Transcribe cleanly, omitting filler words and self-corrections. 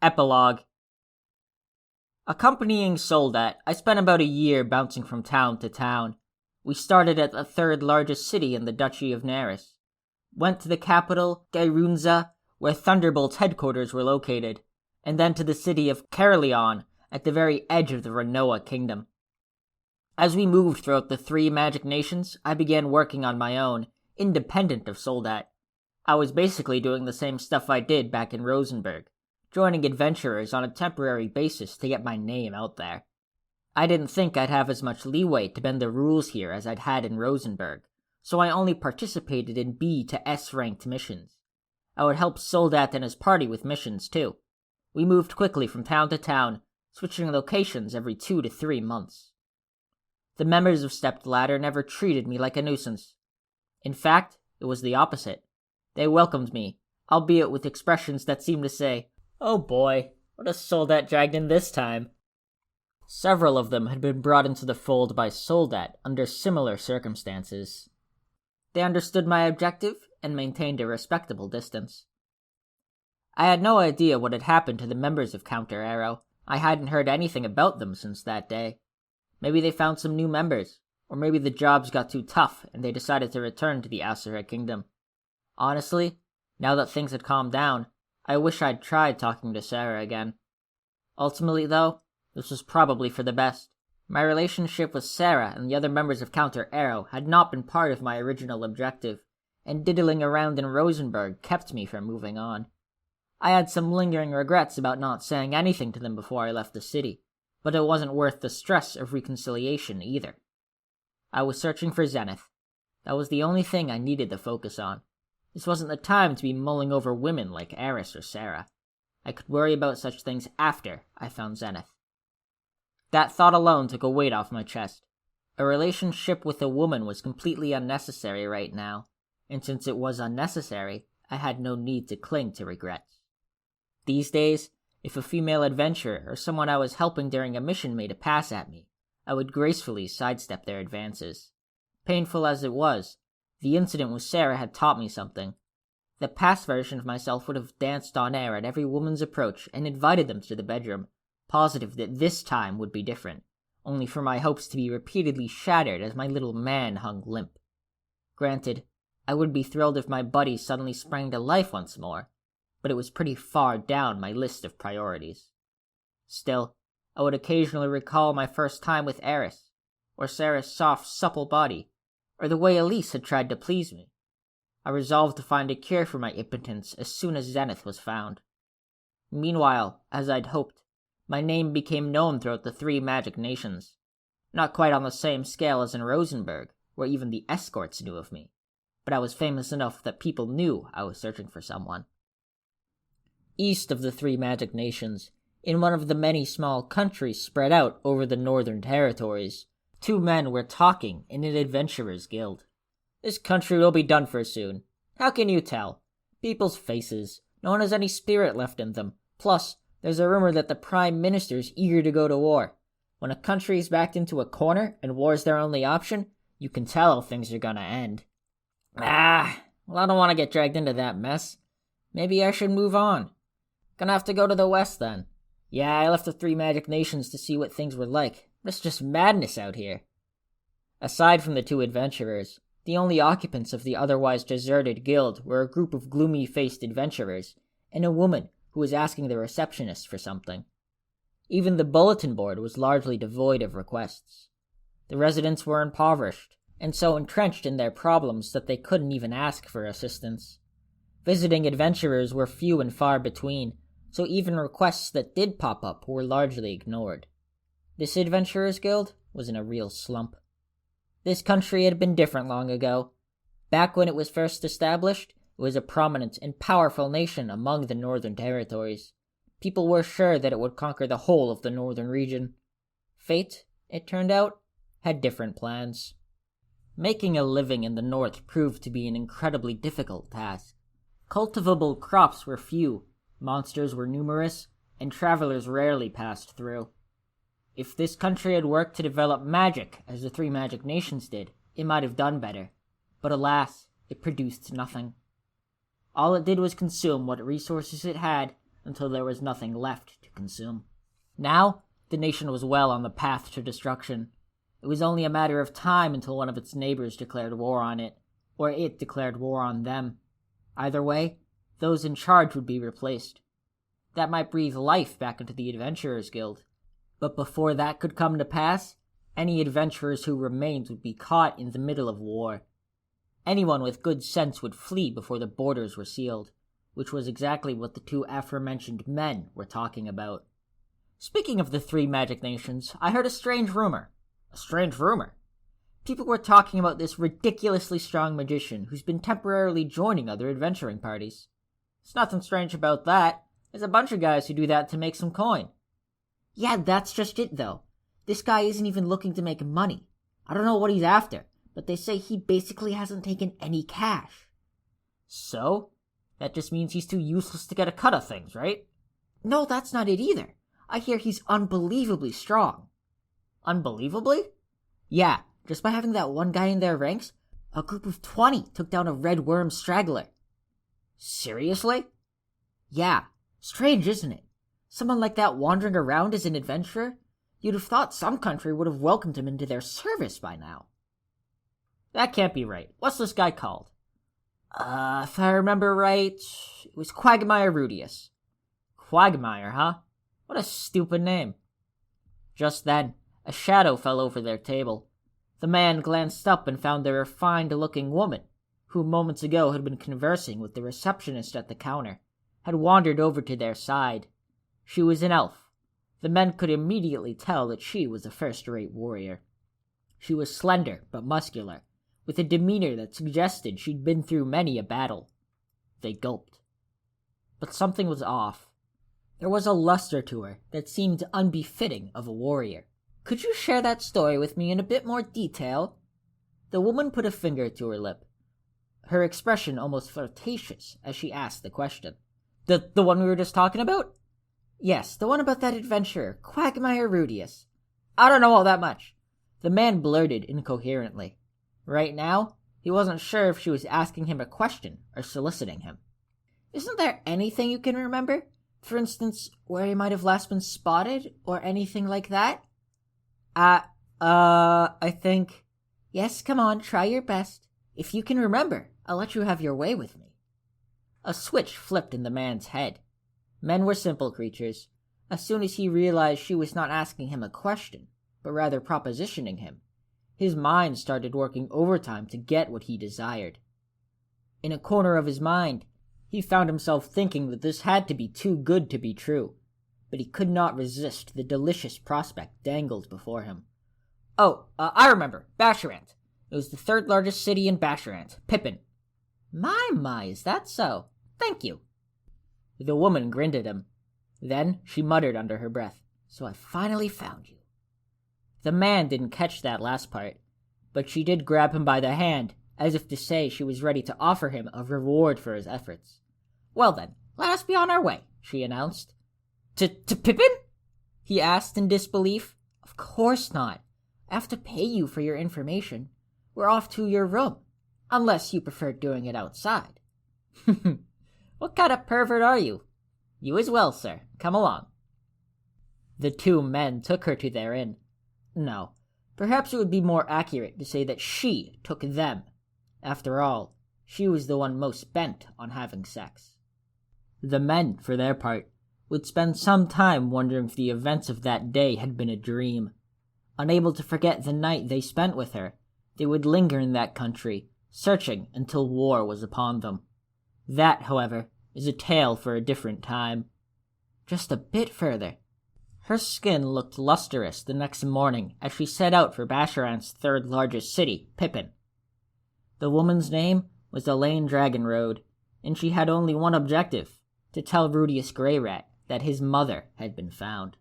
Epilogue. Accompanying Soldat, I spent about a year bouncing from town to town. We started at the third largest city in the Duchy of Naris, went to the capital, Gairunza, where Thunderbolt's headquarters were located, and then to the city of Caerleon, at the very edge of the Renoa kingdom. As we moved throughout the three magic nations, I began working on my own, independent of Soldat. I was basically doing the same stuff I did back in Rosenberg, joining adventurers on a temporary basis to get my name out there. I didn't think I'd have as much leeway to bend the rules here as I'd had in Rosenberg, so I only participated in B to S ranked missions. I would help Soldat and his party with missions too. We moved quickly from town to town, switching locations every 2 to 3 months. The members of Stepped Ladder never treated me like a nuisance. In fact, it was the opposite. They welcomed me, albeit with expressions that seemed to say, "Oh boy, what a Soldat dragged in this time." Several of them had been brought into the fold by Soldat under similar circumstances. They understood my objective and maintained a respectable distance. I had no idea what had happened to the members of Counter Arrow. I hadn't heard anything about them since that day. Maybe they found some new members, or maybe the jobs got too tough and they decided to return to the Asura Kingdom. Honestly, now that things had calmed down, I wish I'd tried talking to Sarah again. Ultimately, though, this was probably for the best. My relationship with Sarah and the other members of Counter Arrow had not been part of my original objective, and diddling around in Rosenberg kept me from moving on. I had some lingering regrets about not saying anything to them before I left the city, but it wasn't worth the stress of reconciliation either. I was searching for Zenith. That was the only thing I needed to focus on. This wasn't the time to be mulling over women like Eris or Sarah. I could worry about such things after I found Zenith. That thought alone took a weight off my chest. A relationship with a woman was completely unnecessary right now, and since it was unnecessary, I had no need to cling to regrets. These days, if a female adventurer or someone I was helping during a mission made a pass at me, I would gracefully sidestep their advances. Painful as it was, the incident with Sarah had taught me something. The past version of myself would have danced on air at every woman's approach and invited them to the bedroom, positive that this time would be different, only for my hopes to be repeatedly shattered as my little man hung limp. Granted, I would be thrilled if my buddy suddenly sprang to life once more, but it was pretty far down my list of priorities. Still, I would occasionally recall my first time with Eris, or Sarah's soft, supple body, or the way Elise had tried to please me. I resolved to find a cure for my impotence as soon as Zenith was found. Meanwhile, as I'd hoped, my name became known throughout the three magic nations. Not quite on the same scale as in Rosenberg, where even the escorts knew of me, but I was famous enough that people knew I was searching for someone. East of the three magic nations, in one of the many small countries spread out over the northern territories, 2 men were talking in an adventurers' guild. "This country will be done for soon. How can you tell? People's faces. No one has any spirit left in them. Plus, there's a rumor that the Prime Minister's eager to go to war. When a country is backed into a corner and war's their only option, you can tell things are gonna end." Well, I don't want to get dragged into that mess. Maybe I should move on. Gonna have to go to the west then. Yeah, I left the three magic nations to see what things were like. It's just madness out here. Aside from the 2 adventurers, the only occupants of the otherwise deserted guild were a group of gloomy-faced adventurers, and a woman who was asking the receptionist for something. Even the bulletin board was largely devoid of requests. The residents were impoverished, and so entrenched in their problems that they couldn't even ask for assistance. Visiting adventurers were few and far between, so even requests that did pop up were largely ignored. This adventurers guild was in a real slump. This country had been different long ago. Back when it was first established, it was a prominent and powerful nation among the northern territories. People were sure that it would conquer the whole of the northern region. Fate, it turned out, had different plans. Making a living in the north proved to be an incredibly difficult task. Cultivable crops were few, monsters were numerous, and travelers rarely passed through. If this country had worked to develop magic as the three magic nations did, it might have done better. But alas, it produced nothing. All it did was consume what resources it had until there was nothing left to consume. Now, the nation was well on the path to destruction. It was only a matter of time until one of its neighbors declared war on it, or it declared war on them. Either way, those in charge would be replaced. That might breathe life back into the Adventurers Guild. But before that could come to pass, any adventurers who remained would be caught in the middle of war. Anyone with good sense would flee before the borders were sealed, which was exactly what the two aforementioned men were talking about. Speaking of the three magic nations, I heard a strange rumor. A strange rumor? People were talking about this ridiculously strong magician who's been temporarily joining other adventuring parties. There's nothing strange about that. There's a bunch of guys who do that to make some coin. Yeah, that's just it though. This guy isn't even looking to make money. I don't know what he's after, but they say he basically hasn't taken any cash. So? That just means he's too useless to get a cut of things, right? No, that's not it either. I hear he's unbelievably strong. Unbelievably? Yeah, just by having that one guy in their ranks, a group of 20 took down a red worm straggler. Seriously? Yeah, strange, isn't it? Someone like that wandering around as an adventurer? You'd have thought some country would have welcomed him into their service by now. That can't be right. What's this guy called? If I remember right, it was Quagmire Rudius. Quagmire, huh? What a stupid name. Just then, a shadow fell over their table. The man glanced up and found a refined-looking woman, who moments ago had been conversing with the receptionist at the counter, had wandered over to their side. She was an elf. The men could immediately tell that she was a first-rate warrior. She was slender but muscular, with a demeanor that suggested she'd been through many a battle. They gulped. But something was off. There was a luster to her that seemed unbefitting of a warrior. Could you share that story with me in a bit more detail? The woman put a finger to her lip, her expression almost flirtatious as she asked the question. The one we were just talking about? Yes, the one about that adventurer, Quagmire Rudius. I don't know all that much. The man blurted incoherently. Right now, he wasn't sure if she was asking him a question or soliciting him. Isn't there anything you can remember? For instance, where he might have last been spotted, or anything like that? I think... Yes, come on, try your best. If you can remember, I'll let you have your way with me. A switch flipped in the man's head. Men were simple creatures. As soon as he realized she was not asking him a question, but rather propositioning him, his mind started working overtime to get what he desired. In a corner of his mind, he found himself thinking that this had to be too good to be true, but he could not resist the delicious prospect dangled before him. I remember. Basharant. It was the third largest city in Basharant. Pippin. My, is that so? Thank you. The woman grinned at him. Then she muttered under her breath, So I finally found you. The man didn't catch that last part, but she did grab him by the hand, as if to say she was ready to offer him a reward for his efforts. Well then, let us be on our way, she announced. To Pippin? He asked in disbelief. Of course not. I have to pay you for your information. We're off to your room, unless you prefer doing it outside. What kind of pervert are you? You as well, sir. Come along. The two men took her to their inn. No, perhaps it would be more accurate to say that she took them. After all, she was the one most bent on having sex. The men, for their part, would spend some time wondering if the events of that day had been a dream. Unable to forget the night they spent with her, they would linger in that country, searching until war was upon them. That, however, is a tale for a different time. Just a bit further. Her skin looked lustrous the next morning as she set out for Basharant's third largest city, Pippin. The woman's name was Elaine Dragonroad, and she had only one objective, to tell Rudius Greyrat that his mother had been found.